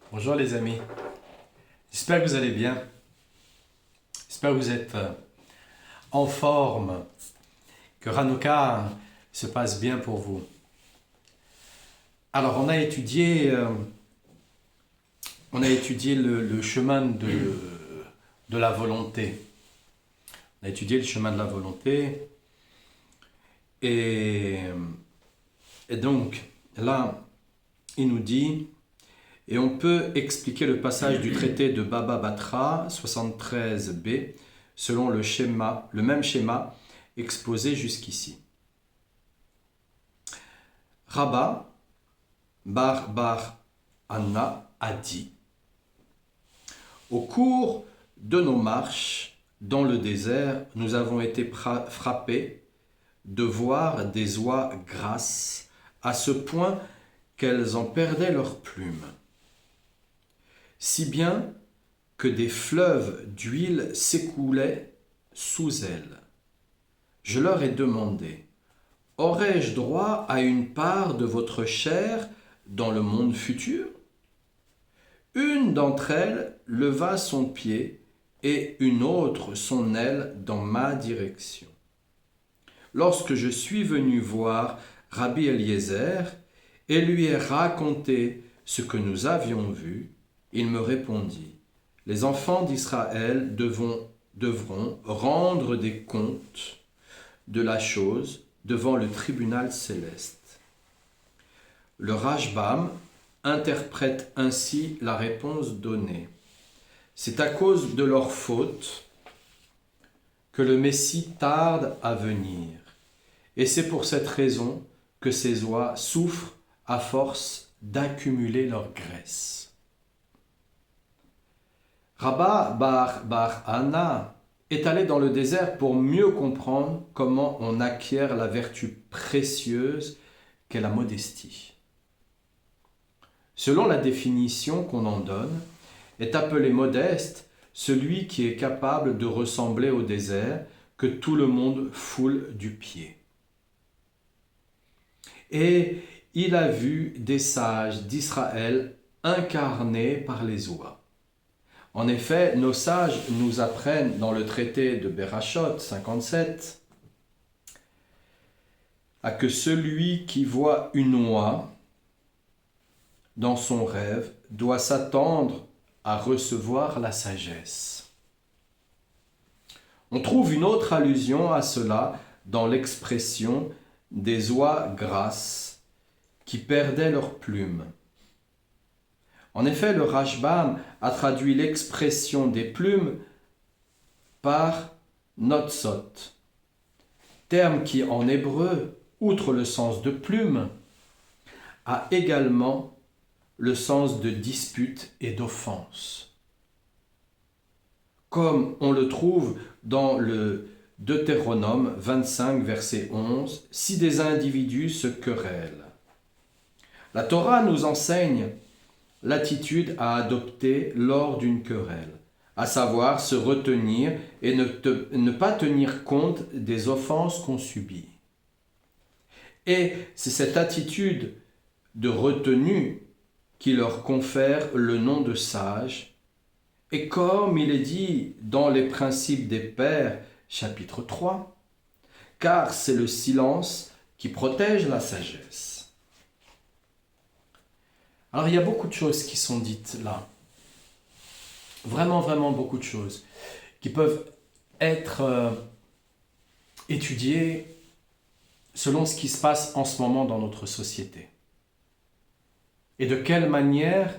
Bonjour les amis, j'espère que vous allez bien, j'espère que vous êtes en forme, que Hanouka se passe bien pour vous. Alors on a étudié le chemin de la volonté. On a étudié le chemin de la volonté et, et donc là il nous dit. Et on peut expliquer le passage du traité de Baba Batra 73b selon le même schéma exposé jusqu'ici. Rabba Bar Anna a dit: au cours de nos marches dans le désert, nous avons été frappés de voir des oies grasses à ce point qu'elles en perdaient leurs plumes. Si bien que des fleuves d'huile s'écoulaient sous elles. Je leur ai demandé: aurais-je droit à une part de votre chair dans le monde futur? Une d'entre elles leva son pied et une autre son aile dans ma direction. Lorsque je suis venu voir Rabbi Eliezer et lui ai raconté ce que nous avions vu, il me répondit: les enfants d'Israël devront rendre des comptes de la chose devant le tribunal céleste. Le Rashbam interprète ainsi la réponse donnée. C'est à cause de leur faute que le Messie tarde à venir. Et c'est pour cette raison que ces oies souffrent à force d'accumuler leur graisse. Rabba Bar Anna est allé dans le désert pour mieux comprendre comment on acquiert la vertu précieuse qu'est la modestie. Selon la définition qu'on en donne, est appelé modeste celui qui est capable de ressembler au désert que tout le monde foule du pied. Et il a vu des sages d'Israël incarnés par les oies. En effet, nos sages nous apprennent dans le traité de Berachot 57 à que celui qui voit une oie dans son rêve doit s'attendre à recevoir la sagesse. On trouve une autre allusion à cela dans l'expression des oies grasses qui perdaient leurs plumes. En effet, le Rashbam a traduit l'expression des plumes par notsot, terme qui en hébreu, outre le sens de plume, a également le sens de dispute et d'offense. Comme on le trouve dans le Deutéronome 25, verset 11, si des individus se querellent. La Torah nous enseigne l'attitude à adopter lors d'une querelle, à savoir se retenir et ne pas tenir compte des offenses qu'on subit. Et c'est cette attitude de retenue qui leur confère le nom de sage. Et comme il est dit dans les Principes des Pères, chapitre 3, car c'est le silence qui protège la sagesse. Alors il y a beaucoup de choses qui sont dites là. Vraiment, vraiment beaucoup de choses qui peuvent être étudiées selon ce qui se passe en ce moment dans notre société. Et de quelle manière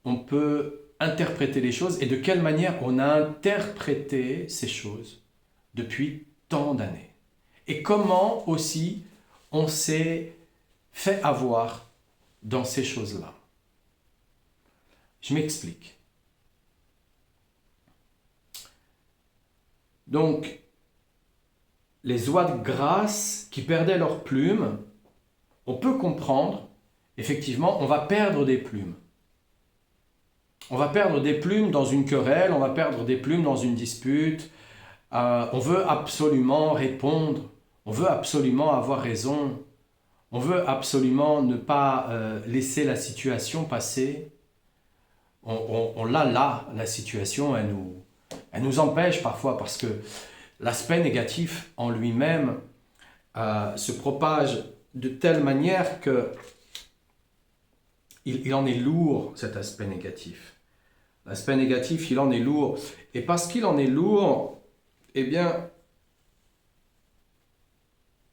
on peut interpréter les choses et de quelle manière on a interprété ces choses depuis tant d'années. Et comment aussi on s'est fait avoir dans ces choses-là. Je m'explique. Donc, les oies de grâce qui perdaient leurs plumes, on peut comprendre, effectivement, on va perdre des plumes. On va perdre des plumes dans une querelle, on va perdre des plumes dans une dispute. On veut absolument répondre, on veut absolument avoir raison. On veut absolument ne pas laisser la situation passer. on l'a là, la situation, elle nous empêche parfois parce que l'aspect négatif en lui-même se propage de telle manière que il en est lourd, cet aspect négatif. L'aspect négatif, il en est lourd. Et parce qu'il en est lourd, eh bien,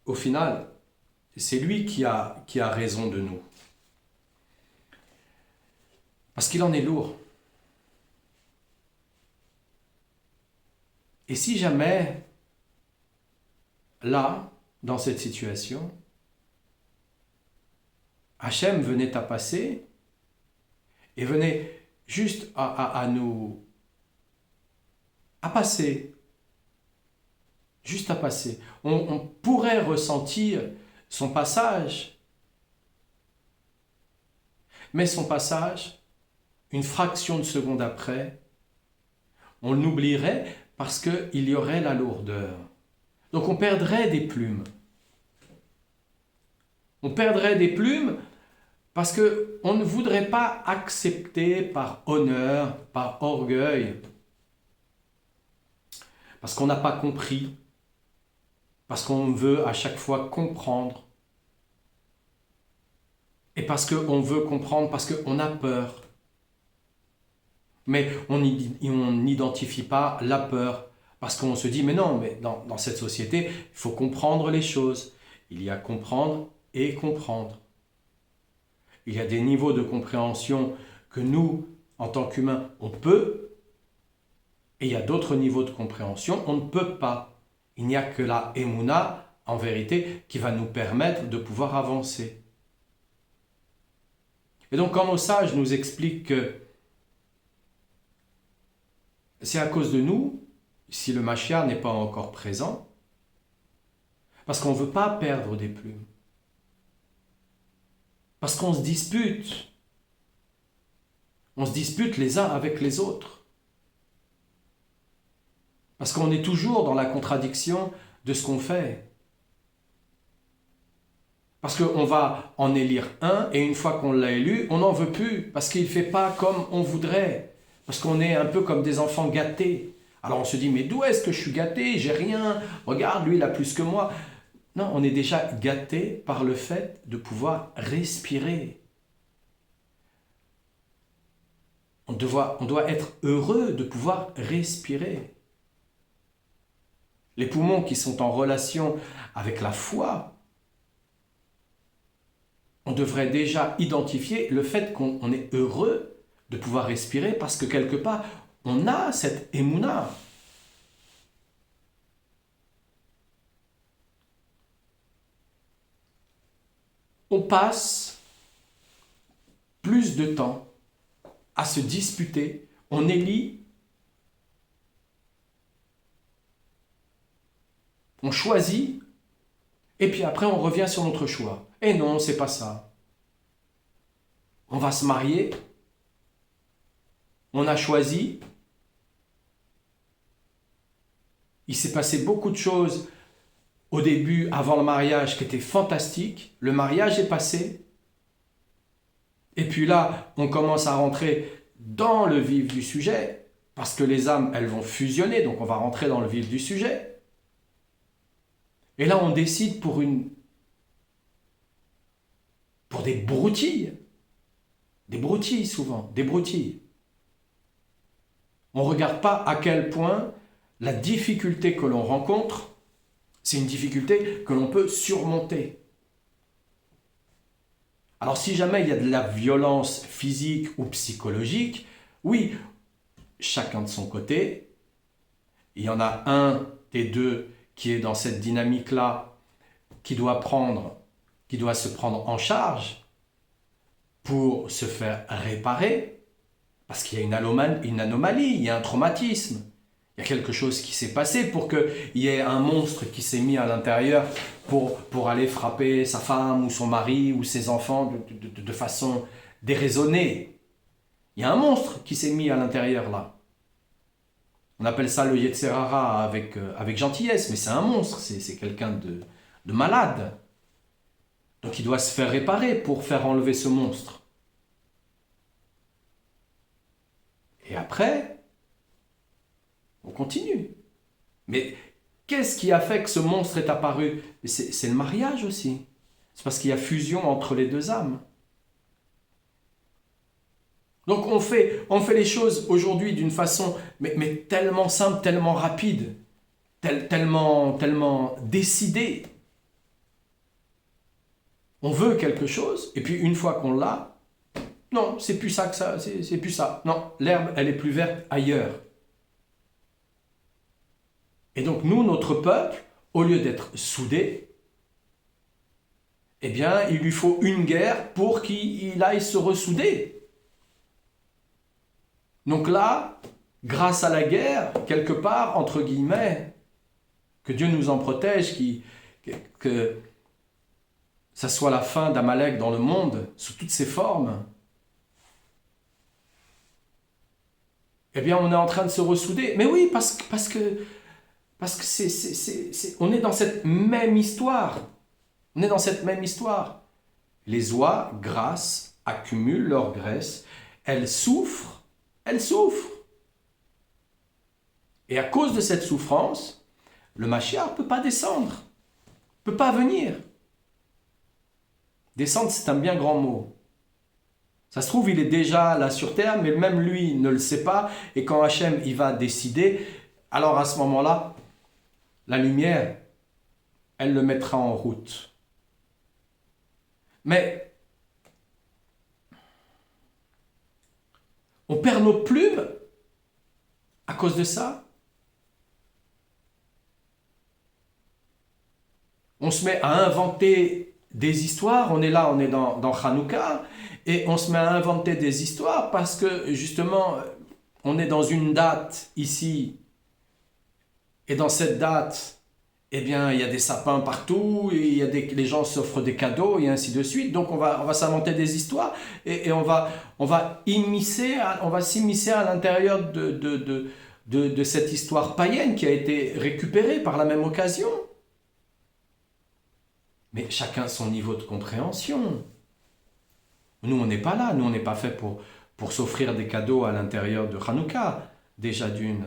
au final, c'est lui qui a raison de nous. Parce qu'il en est lourd. Et si jamais, là, dans cette situation, Hachem venait à passer et venait juste à nous... à passer. Juste à passer. On pourrait ressentir son passage. Mais son passage, une fraction de seconde après, on l'oublierait parce qu'il y aurait la lourdeur. Donc on perdrait des plumes. On perdrait des plumes parce qu'on ne voudrait pas accepter par honneur, par orgueil, parce qu'on n'a pas compris, parce qu'on veut à chaque fois comprendre, et parce qu'on veut comprendre, parce qu'on a peur. Mais on n'identifie pas la peur, parce qu'on se dit, mais non, mais dans cette société, il faut comprendre les choses. Il y a comprendre et comprendre. Il y a des niveaux de compréhension que nous, en tant qu'humains, on peut, et il y a d'autres niveaux de compréhension, on ne peut pas. Il n'y a que la Emouna, en vérité, qui va nous permettre de pouvoir avancer. Et donc, quand nos sages nous expliquent que c'est à cause de nous, si le Mashiach n'est pas encore présent, parce qu'on ne veut pas perdre des plumes. Parce qu'on se dispute. On se dispute les uns avec les autres. Parce qu'on est toujours dans la contradiction de ce qu'on fait. Parce qu'on va en élire un, et une fois qu'on l'a élu, on n'en veut plus, parce qu'il ne fait pas comme on voudrait. Parce qu'on est un peu comme des enfants gâtés. Alors on se dit, mais d'où est-ce que je suis gâté? J'ai rien. Regarde, lui, il a plus que moi. Non, on est déjà gâté par le fait de pouvoir respirer. On doit être heureux de pouvoir respirer. Les poumons qui sont en relation avec la foi, on devrait déjà identifier le fait qu'on est heureux de pouvoir respirer parce que quelque part, on a cette émouna. On passe plus de temps à se disputer, on élit, on choisit, et puis après on revient sur notre choix. Et non, c'est pas ça. On va se marier, on a choisi, il s'est passé beaucoup de choses au début, avant le mariage, qui étaient fantastiques, le mariage est passé, et puis là, on commence à rentrer dans le vif du sujet, parce que les âmes, elles vont fusionner, donc on va rentrer dans le vif du sujet. Et là, on décide pour des broutilles souvent, des broutilles. On ne regarde pas à quel point la difficulté que l'on rencontre, c'est une difficulté que l'on peut surmonter. Alors si jamais il y a de la violence physique ou psychologique, oui, chacun de son côté, il y en a un des deux qui est dans cette dynamique-là, qui doit se prendre en charge pour se faire réparer, parce qu'il y a une anomalie, il y a un traumatisme. Il y a quelque chose qui s'est passé pour qu'il y ait un monstre qui s'est mis à l'intérieur pour aller frapper sa femme ou son mari ou ses enfants de façon déraisonnée. Il y a un monstre qui s'est mis à l'intérieur là. On appelle ça le Yetzer Hara avec gentillesse, mais c'est un monstre, c'est quelqu'un de malade. Donc il doit se faire réparer pour faire enlever ce monstre. Et après, on continue. Mais qu'est-ce qui a fait que ce monstre est apparu? C'est le mariage aussi. C'est parce qu'il y a fusion entre les deux âmes. Donc on fait les choses aujourd'hui d'une façon mais tellement simple, tellement rapide, tellement décidée. On veut quelque chose, et puis une fois qu'on l'a, non, c'est plus ça que ça, c'est plus ça. Non, l'herbe, elle est plus verte ailleurs. Et donc nous, notre peuple, au lieu d'être soudé, eh bien, il lui faut une guerre pour qu'il aille se ressouder. Donc là, grâce à la guerre, quelque part, entre guillemets, que Dieu nous en protège, que ça soit la fin d'Amalek dans le monde, sous toutes ses formes, eh bien, on est en train de se ressouder. Mais oui, parce que on est dans cette même histoire. On est dans cette même histoire. Les oies, grasses, accumulent leur graisse. Elles souffrent. Elles souffrent. Et à cause de cette souffrance, le Mashiach ne peut pas descendre. Ne peut pas venir. Descendre, c'est un bien grand mot. Ça se trouve, il est déjà là sur terre, mais même lui ne le sait pas. Et quand Hachem il va décider, alors à ce moment-là, la lumière, elle le mettra en route. Mais on perd nos plumes à cause de ça. On se met à inventer des histoires. On est là, on est dans Hanouka, et on se met à inventer des histoires parce que justement, on est dans une date ici. Et dans cette date, eh bien, il y a des sapins partout, et les gens s'offrent des cadeaux, et ainsi de suite. Donc, on va s'inventer des histoires, et on va s'immiscer à l'intérieur de cette histoire païenne qui a été récupérée par la même occasion. Mais chacun son niveau de compréhension. Nous, on n'est pas là. Nous, on n'est pas fait pour s'offrir des cadeaux à l'intérieur de Hanouka, déjà d'une.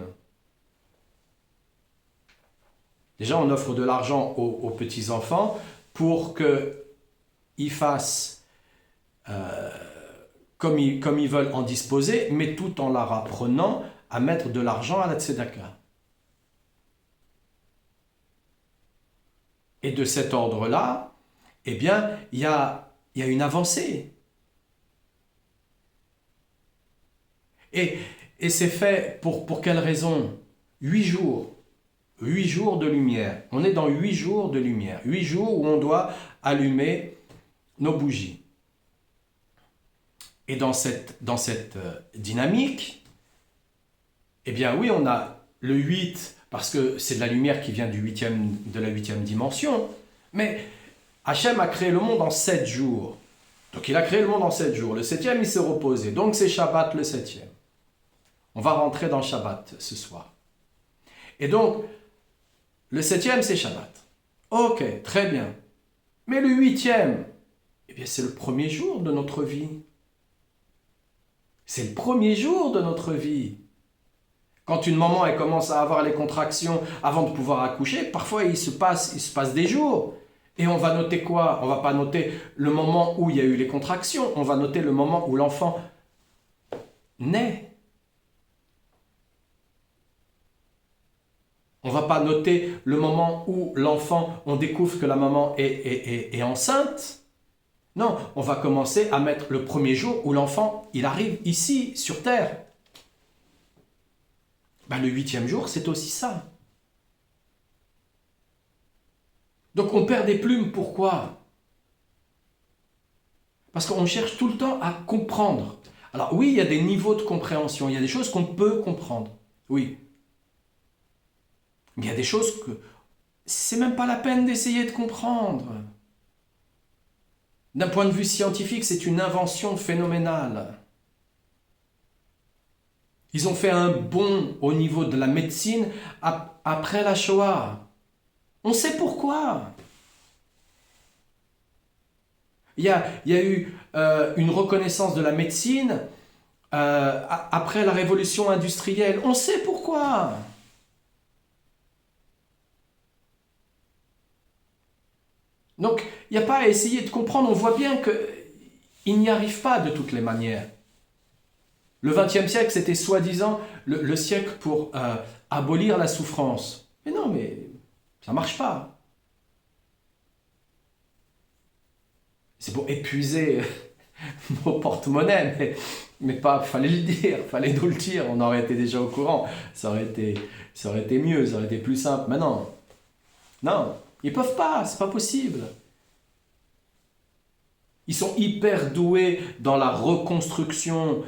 Déjà, on offre de l'argent aux petits-enfants pour qu'ils fassent comme ils veulent en disposer, mais tout en leur apprenant à mettre de l'argent à la tzedaka. Et de cet ordre-là, eh bien, il y a une avancée. Et c'est fait pour quelle raison? 8 jours. 8 jours de lumière. On est dans 8 jours de lumière. 8 jours où on doit allumer nos bougies. Et dans cette dynamique, eh bien oui, on a le 8, parce que c'est de la lumière qui vient de la 8e dimension. Mais Hachem a créé le monde en 7 jours. Donc il a créé le monde en 7 jours. Le 7e, il s'est reposé. Donc c'est Shabbat le 7e. On va rentrer dans Shabbat ce soir. Et donc, le 7e, c'est Shabbat. Ok, très bien. Mais le 8e, eh bien, c'est le premier jour de notre vie. C'est le premier jour de notre vie. Quand une maman elle commence à avoir les contractions avant de pouvoir accoucher, parfois il se passe des jours. Et on va noter quoi? On ne va pas noter le moment où il y a eu les contractions, on va noter le moment où l'enfant naît. On ne va pas noter le moment où l'enfant, on découvre que la maman est enceinte. Non, on va commencer à mettre le premier jour où l'enfant, il arrive ici, sur Terre. Le 8e jour, c'est aussi ça. Donc on perd des plumes, pourquoi? Parce qu'on cherche tout le temps à comprendre. Alors oui, il y a des niveaux de compréhension, il y a des choses qu'on peut comprendre. Oui. Mais il y a des choses que c'est même pas la peine d'essayer de comprendre. D'un point de vue scientifique, c'est une invention phénoménale. Ils ont fait un bond au niveau de la médecine après la Shoah. On sait pourquoi. Il y a eu une reconnaissance de la médecine après la révolution industrielle. On sait pourquoi. Donc, il n'y a pas à essayer de comprendre. On voit bien qu'il n'y arrive pas de toutes les manières. Le XXe siècle, c'était soi-disant le siècle pour abolir la souffrance. Mais non, mais ça ne marche pas. C'est pour épuiser nos porte-monnaies, mais pas, fallait le dire, fallait nous le dire, on aurait été déjà au courant, ça aurait été mieux, ça aurait été plus simple. Mais non, non, ils peuvent pas, c'est pas possible. Ils sont hyper doués dans la reconstruction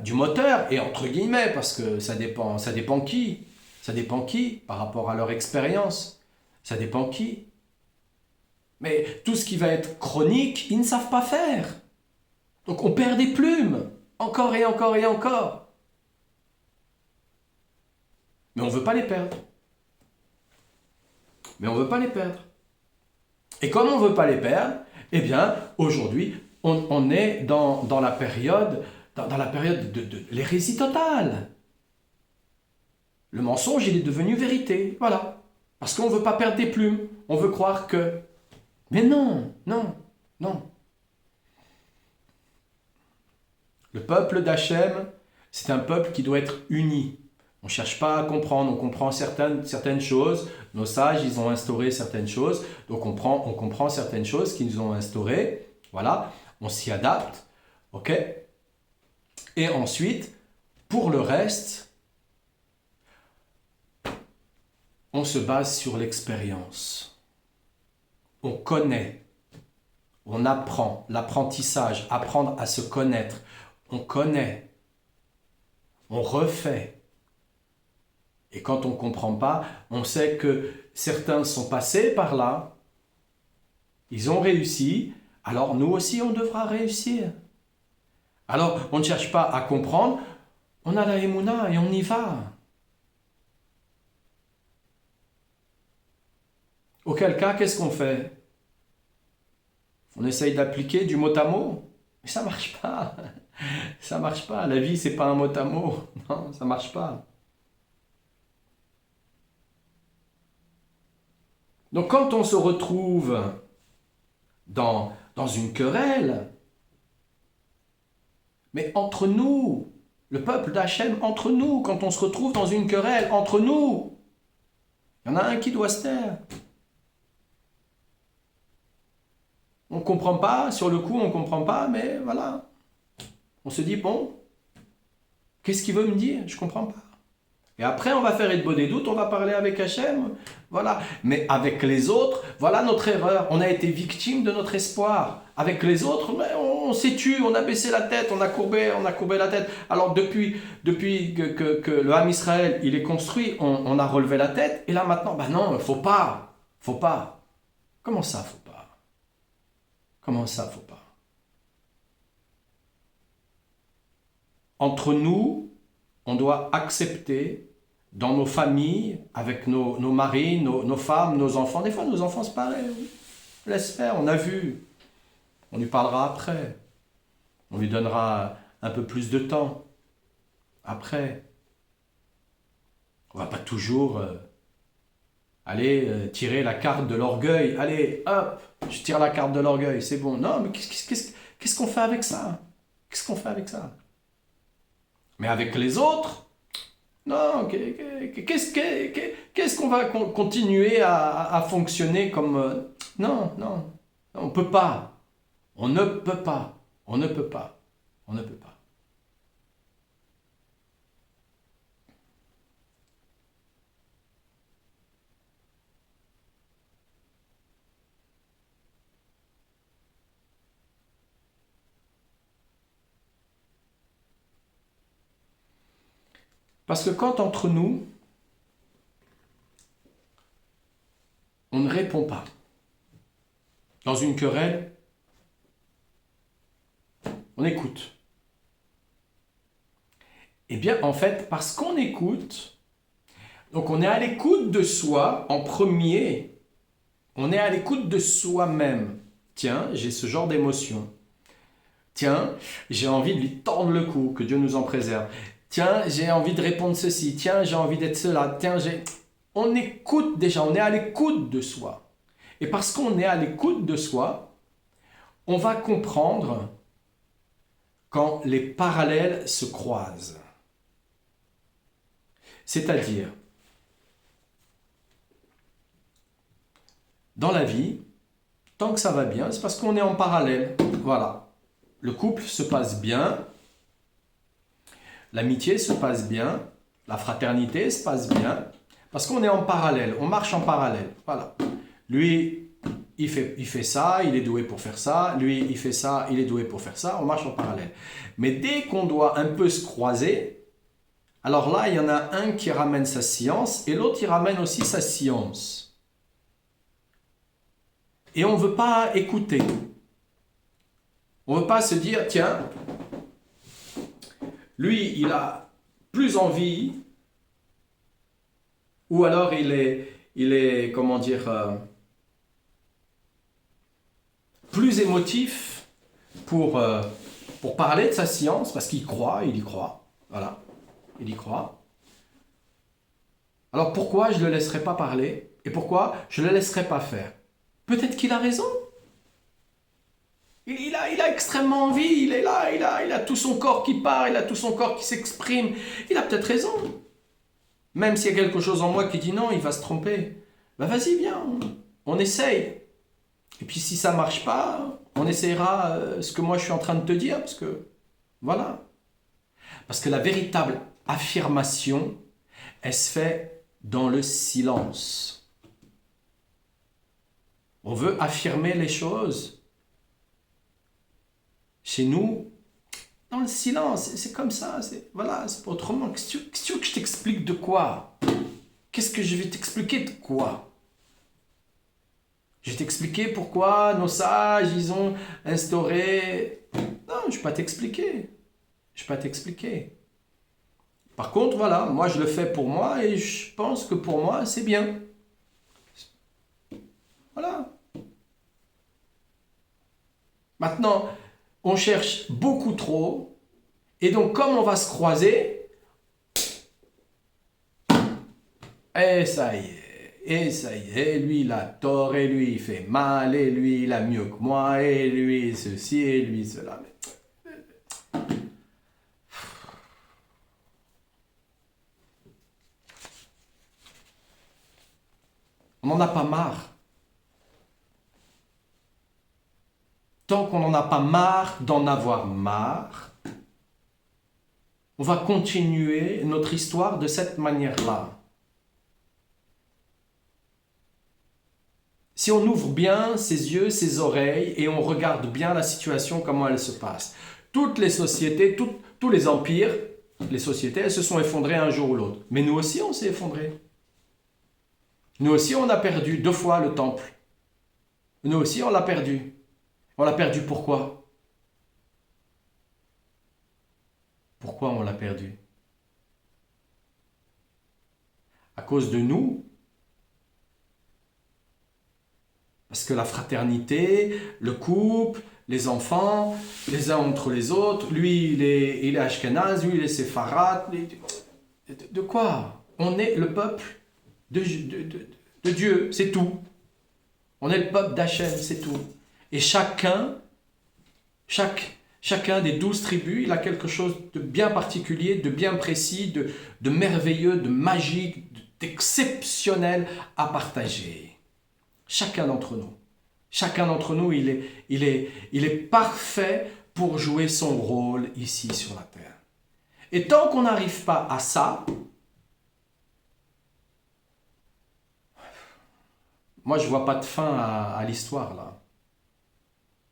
du moteur, et entre guillemets, parce que ça dépend qui, par rapport à leur expérience, ça dépend qui. Mais tout ce qui va être chronique, ils ne savent pas faire. Donc on perd des plumes, encore et encore et encore. Mais on ne veut pas les perdre. Et comme on ne veut pas les perdre, eh bien, aujourd'hui, on est dans la période, de l'hérésie totale. Le mensonge, il est devenu vérité. Voilà. Parce qu'on ne veut pas perdre des plumes. On veut croire que... Mais non, non, non. Le peuple d'Hachem, c'est un peuple qui doit être uni. On ne cherche pas à comprendre, on comprend certaines choses. Nos sages, ils ont instauré certaines choses. Donc on comprend certaines choses qu'ils ont instaurées. Voilà, on s'y adapte. Ok. Et ensuite, pour le reste, on se base sur l'expérience. On connaît, on apprend, l'apprentissage, apprendre à se connaître. On connaît, on refait. Et quand on ne comprend pas, on sait que certains sont passés par là, ils ont réussi, alors nous aussi on devra réussir. Alors on ne cherche pas à comprendre, on a la Emouna et on y va. Auquel cas, qu'est-ce qu'on fait? On essaye d'appliquer du mot à mot, mais ça ne marche pas. Ça ne marche pas. La vie, c'est pas un mot à mot. Non, ça ne marche pas. Donc quand on se retrouve dans une querelle, mais entre nous, le peuple d'Hachem, entre nous, quand on se retrouve dans une querelle, entre nous, il y en a un qui doit se taire. On ne comprend pas, sur le coup on ne comprend pas, mais voilà. On se dit, bon, qu'est-ce qu'il veut me dire? Je ne comprends pas. Et après on va faire Edbo des doutes, on va parler avec Hachem, voilà. Mais avec les autres, voilà notre erreur. On a été victime de notre espoir. Avec les autres, on s'est tué, on a baissé la tête, on a courbé la tête. Alors depuis que le Ham Israël, il est construit, on a relevé la tête, et là maintenant, ben non, faut pas. Comment ça, faut pas? Comment ça, faut pas? Entre nous, on doit accepter, dans nos familles, avec nos maris, nos femmes, nos enfants. Des fois, nos enfants, c'est pareil. Laisse faire, on a vu. On lui parlera après. On lui donnera un peu plus de temps. Après. On va pas toujours aller tirer la carte de l'orgueil. Allez, hop, je tire la carte de l'orgueil, c'est bon. Non, mais qu'est-ce qu'on fait avec ça? Qu'est-ce qu'on fait avec ça? Mais avec les autres, non, qu'est-ce qu'on va continuer à fonctionner comme... Non, on ne peut pas. On ne peut pas. On ne peut pas. On ne peut pas. Parce que quand entre nous, on ne répond pas, dans une querelle, on écoute. Eh bien, en fait, parce qu'on écoute, donc on est à l'écoute de soi en premier, on est à l'écoute de soi-même. Tiens, j'ai ce genre d'émotion. Tiens, j'ai envie de lui tordre le cou, que Dieu nous en préserve. Tiens, j'ai envie de répondre ceci. Tiens, j'ai envie d'être cela. Tiens, on écoute déjà, on est à l'écoute de soi. Et parce qu'on est à l'écoute de soi, on va comprendre quand les parallèles se croisent. C'est-à-dire, dans la vie, tant que ça va bien, c'est parce qu'on est en parallèle. Voilà. Le couple se passe bien, l'amitié se passe bien, la fraternité se passe bien, parce qu'on est en parallèle, on marche en parallèle. Voilà. Lui, il fait ça, il est doué pour faire ça. Lui, il fait ça, il est doué pour faire ça. On marche en parallèle. Mais dès qu'on doit un peu se croiser, alors là, il y en a un qui ramène sa science et l'autre, il ramène aussi sa science. Et on ne veut pas écouter. On ne veut pas se dire, tiens, lui, il a plus envie, ou alors il est comment dire, plus émotif pour parler de sa science, parce qu'il croit, il y croit. Voilà, il y croit. Alors pourquoi je ne le laisserai pas parler et pourquoi je ne le laisserai pas faire? Peut-être qu'il a raison. Il a extrêmement envie, il est là, il a tout son corps qui part, il a tout son corps qui s'exprime. Il a peut-être raison. Même s'il y a quelque chose en moi qui dit non, il va se tromper. Ben vas-y, viens, on essaye. Et puis si ça ne marche pas, on essayera ce que moi je suis en train de te dire, parce que voilà. Parce que la véritable affirmation, elle se fait dans le silence. On veut affirmer les choses. Chez nous, dans le silence, c'est comme ça, voilà, c'est pas autrement. Qu'est-ce que tu veux que je t'explique de quoi? Qu'est-ce que je vais t'expliquer de quoi? Je vais t'expliquer pourquoi nos sages, ils ont instauré... Non, je ne vais pas t'expliquer. Je ne vais pas t'expliquer. Par contre, voilà, moi je le fais pour moi et je pense que pour moi, c'est bien. Voilà. Maintenant, on cherche beaucoup trop. Et donc, comme on va se croiser, et ça y est. Et ça y est, lui il a tort, et lui il fait mal, et lui il a mieux que moi, et lui ceci, et lui cela. On n'en a pas marre. Tant qu'on n'en a pas marre d'en avoir marre, on va continuer notre histoire de cette manière-là. Si on ouvre bien ses yeux, ses oreilles et on regarde bien la situation, comment elle se passe. Toutes les sociétés, tous les empires, les sociétés, elles se sont effondrées un jour ou l'autre. Mais nous aussi, on s'est effondrés. Nous aussi, on a perdu 2 fois le temple. Nous aussi, on l'a perdu. On l'a perdu pourquoi? Pourquoi on l'a perdu? À cause de nous. Parce que la fraternité, le couple, les enfants, les uns entre les autres, lui il est Ashkenaz, lui il est Séfarade. De quoi? On est le peuple de Dieu, c'est tout. On est le peuple d'Hachem, c'est tout. Et chacun des 12 tribus, il a quelque chose de bien particulier, de bien précis, de merveilleux, de magique, d'exceptionnel à partager. Chacun d'entre nous, il est parfait pour jouer son rôle ici sur la terre. Et tant qu'on n'arrive pas à ça, moi je ne vois pas de fin à l'histoire là.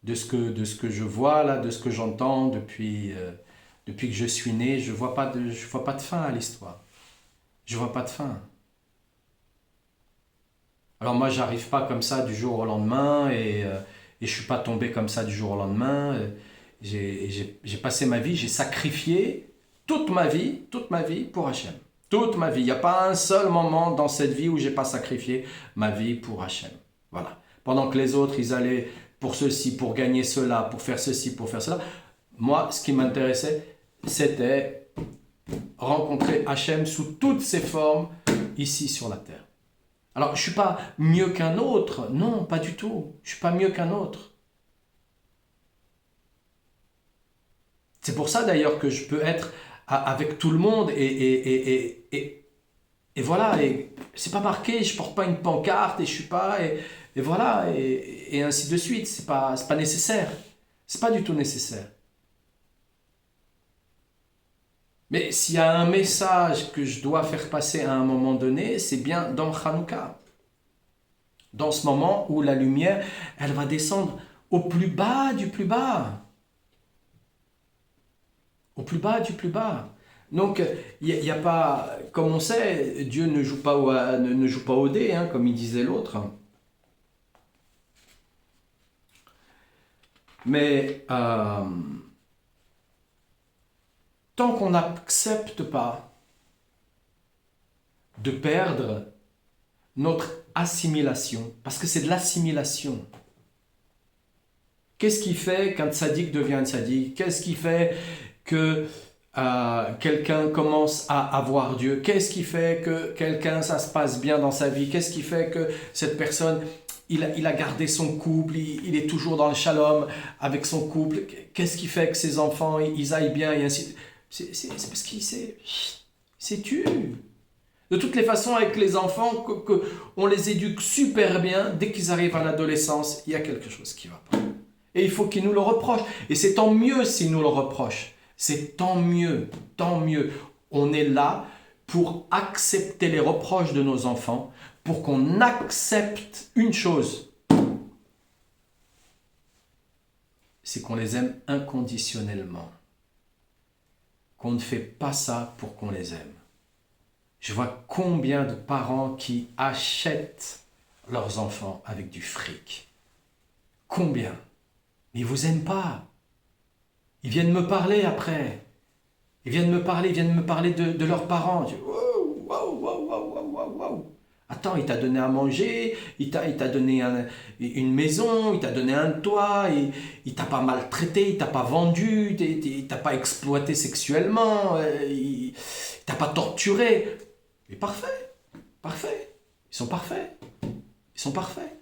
De ce que je vois là, de ce que j'entends depuis que je suis né, je vois pas de fin à l'histoire. Je vois pas de fin. Alors moi, j'arrive pas comme ça du jour au lendemain et je suis pas tombé comme ça du jour au lendemain. J'ai passé ma vie, j'ai sacrifié toute ma vie pour Hachem. Toute ma vie. Il n'y a pas un seul moment dans cette vie où j'ai pas sacrifié ma vie pour Hachem. Voilà. Pendant que les autres, ils allaient pour ceci, pour gagner cela, pour faire ceci, pour faire cela. Moi, ce qui m'intéressait, c'était rencontrer Hachem sous toutes ses formes ici sur la terre. Alors, je ne suis pas mieux qu'un autre. Non, pas du tout. Je ne suis pas mieux qu'un autre. C'est pour ça d'ailleurs que je peux être avec tout le monde et voilà. Et c'est pas marqué, je porte pas une pancarte et je suis pas. Et voilà. Et ainsi de suite. C'est pas nécessaire. C'est pas du tout nécessaire. Mais s'il y a un message que je dois faire passer à un moment donné, c'est bien dans Hanouka. Dans ce moment où la lumière, elle va descendre au plus bas du plus bas. Au plus bas du plus bas. Donc, il n'y a pas, comme on sait, Dieu ne joue pas ne joue pas au dé, hein, comme il disait l'autre. Mais tant qu'on n'accepte pas de perdre notre assimilation, parce que c'est de l'assimilation. Qu'est-ce qui fait qu'un tzaddik devient un tzaddik? Qu'est-ce qui fait que quelqu'un commence à voir Dieu? Qu'est-ce qui fait que quelqu'un, ça se passe bien dans sa vie? Qu'est-ce qui fait que cette personne, il a gardé son couple, il est toujours dans le shalom avec son couple? Qu'est-ce qui fait que ses enfants, ils aillent bien et ainsi? C'est parce qu'il c'est tu. De toutes les façons, avec les enfants, on les éduque super bien. Dès qu'ils arrivent à l'adolescence, il y a quelque chose qui va pas. Et il faut qu'ils nous le reprochent. Et c'est tant mieux s'ils nous le reprochent. C'est tant mieux, tant mieux. On est là pour accepter les reproches de nos enfants, pour qu'on accepte une chose. C'est qu'on les aime inconditionnellement. Qu'on ne fait pas ça pour qu'on les aime. Je vois combien de parents qui achètent leurs enfants avec du fric. Combien? Mais ils ne vous aiment pas. Ils viennent me parler après. Ils viennent me parler de leurs parents. Je dis, wow, wow, wow, wow, wow, wow. Attends, il t'a donné à manger, il t'a donné une maison, il t'a donné un toit, il t'a pas maltraité, il t'a pas vendu, il t'a pas exploité sexuellement, il t'a pas torturé. Mais parfait, parfait. Ils sont parfaits. Ils sont parfaits.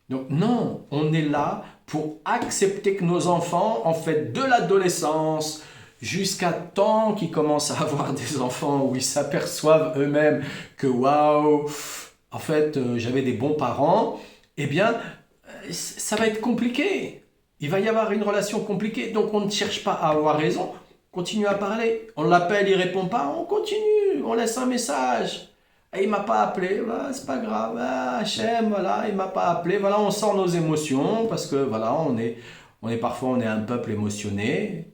Donc non, on est là pour accepter que nos enfants, en fait, de l'adolescence jusqu'à temps qu'ils commencent à avoir des enfants où ils s'aperçoivent eux-mêmes que waouh, en fait, j'avais des bons parents, eh bien, ça va être compliqué. Il va y avoir une relation compliquée, donc on ne cherche pas à avoir raison. Continue à parler. On l'appelle, il répond pas, on continue, on laisse un message. Et il m'a pas appelé, voilà, c'est pas grave. Ah, Hachem, voilà, il m'a pas appelé. Voilà, on sort nos émotions parce que voilà, parfois on est un peuple émotionné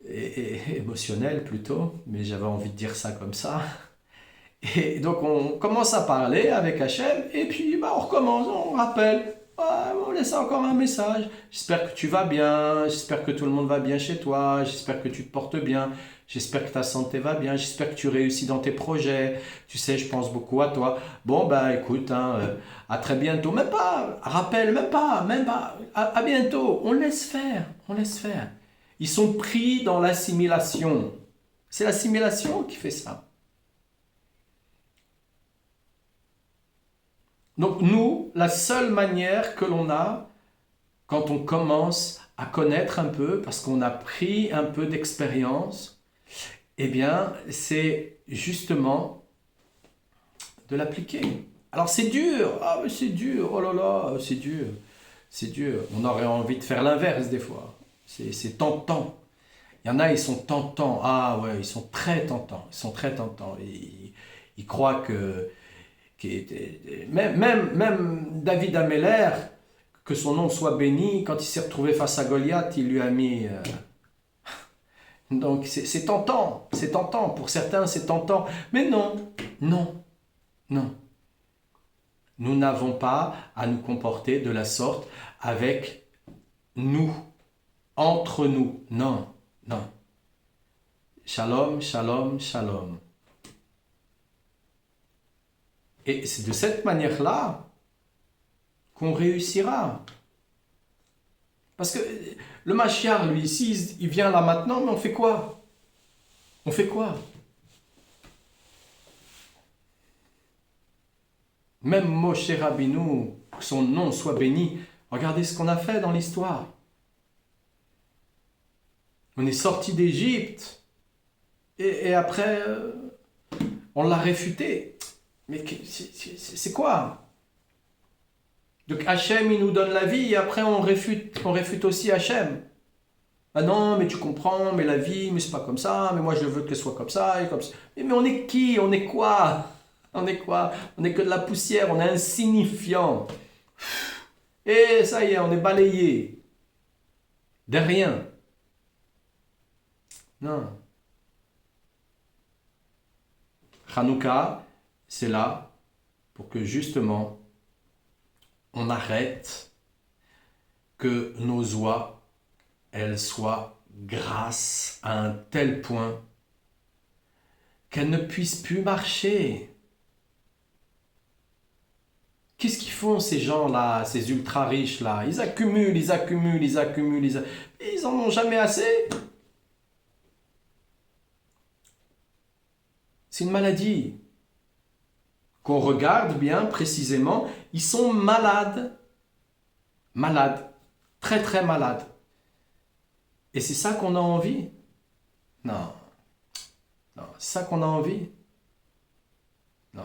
et émotionnel plutôt, mais j'avais envie de dire ça comme ça. Et donc on commence à parler avec Hachem et puis bah, on recommence, on rappelle. Ah, on laisse encore un message. J'espère que tu vas bien, j'espère que tout le monde va bien chez toi, j'espère que tu te portes bien, j'espère que ta santé va bien, j'espère que tu réussis dans tes projets. Tu sais, je pense beaucoup à toi. Bon, bah écoute, hein, à très bientôt. Même pas, rappelle, même pas. À bientôt. On laisse faire, on laisse faire. Ils sont pris dans l'assimilation. C'est l'assimilation qui fait ça. Donc nous, la seule manière que l'on a, quand on commence à connaître un peu, parce qu'on a pris un peu d'expérience, eh bien, c'est justement de l'appliquer. Alors c'est dur, ah mais c'est dur, oh là là, c'est dur, c'est dur. On aurait envie de faire l'inverse des fois. C'est tentant. Il y en a, ils sont tentants. Ah ouais, ils sont très tentants. Ils sont très tentants. Ils croient que même David Ameller, que son nom soit béni, quand il s'est retrouvé face à Goliath, il lui a mis... Donc c'est tentant, pour certains c'est tentant, mais non, non, non. Nous n'avons pas à nous comporter de la sorte avec nous, entre nous, non, non. Shalom, shalom, shalom. Et c'est de cette manière-là qu'on réussira. Parce que le Mashiach, lui, ici, il vient là maintenant, mais on fait quoi? On fait quoi? Même Moshe Rabbeinu, que son nom soit béni, regardez ce qu'on a fait dans l'histoire. On est sorti d'Égypte et après, on l'a réfuté. Mais c'est quoi? Donc Hachem, il nous donne la vie et après on réfute aussi Hachem. Ah non, mais tu comprends, mais la vie, mais c'est pas comme ça, mais moi je veux qu'elle soit comme ça et comme ça. Mais on est qui? On est quoi? On est quoi? On est que de la poussière, on est insignifiant. Et ça y est, on est balayé. De rien. Non. Hanouka, c'est là pour que justement on arrête que nos oies, elles soient grasses à un tel point qu'elles ne puissent plus marcher. Qu'est-ce qu'ils font ces gens-là, ces ultra-riches-là? Ils accumulent, ils accumulent, ils accumulent, ils en ont jamais assez. C'est une maladie. Qu'on regarde bien précisément, ils sont malades. Malades. Très très malades. Et c'est ça qu'on a envie? Non. Non, c'est ça qu'on a envie? Non,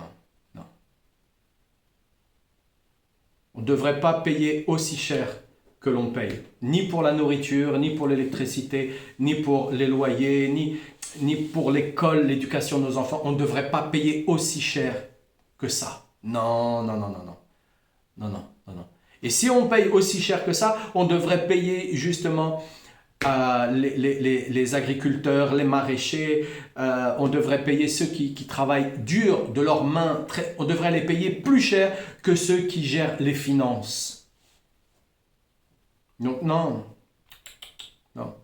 non. On ne devrait pas payer aussi cher que l'on paye. Ni pour la nourriture, ni pour l'électricité, ni pour les loyers, ni pour l'école, l'éducation de nos enfants. On ne devrait pas payer aussi cher que ça. Non, non, non, non, non. Non, non, non, non. Et si on paye aussi cher que ça, on devrait payer justement les agriculteurs, les maraîchers, on devrait payer ceux qui travaillent dur de leurs mains, on devrait les payer plus cher que ceux qui gèrent les finances. Donc non, non.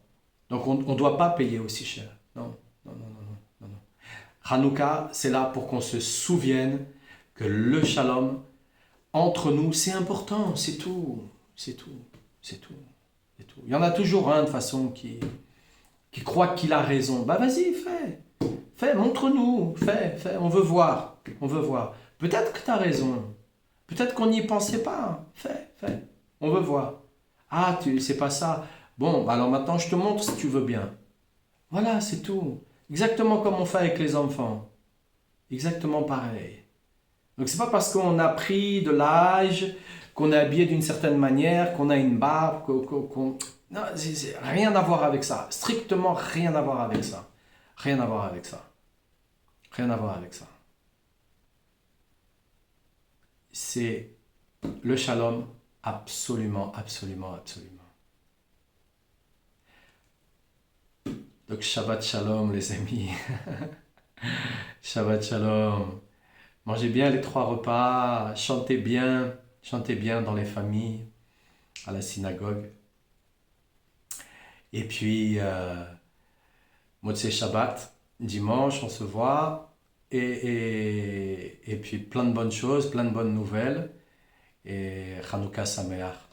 Donc on ne doit pas payer aussi cher. Non, non, non, non, non, non. Hanouka, c'est là pour qu'on se souvienne que le shalom entre nous, c'est important, c'est tout, c'est tout, c'est tout. Il y en a toujours un de façon qui croit qu'il a raison. Bah vas-y, fais, montre-nous, fais, on veut voir, on veut voir. Peut-être que tu as raison, peut-être qu'on n'y pensait pas, fais, on veut voir. Ah, c'est pas ça. Bon, alors maintenant je te montre si tu veux bien. Voilà, c'est tout. Exactement comme on fait avec les enfants. Exactement pareil. Donc c'est pas parce qu'on a pris de l'âge, qu'on est habillé d'une certaine manière, qu'on a une barbe, non, c'est rien à voir avec ça. Strictement rien à voir avec ça. Rien à voir avec ça. Rien à voir avec ça. C'est le shalom absolument, absolument, absolument. Donc Shabbat Shalom les amis. Shabbat Shalom. Mangez bien les 3 repas, chantez bien dans les familles, à la synagogue. Et puis, Motzei Shabbat, dimanche, on se voit. Et puis, plein de bonnes choses, plein de bonnes nouvelles. Et Hanouka Sameach.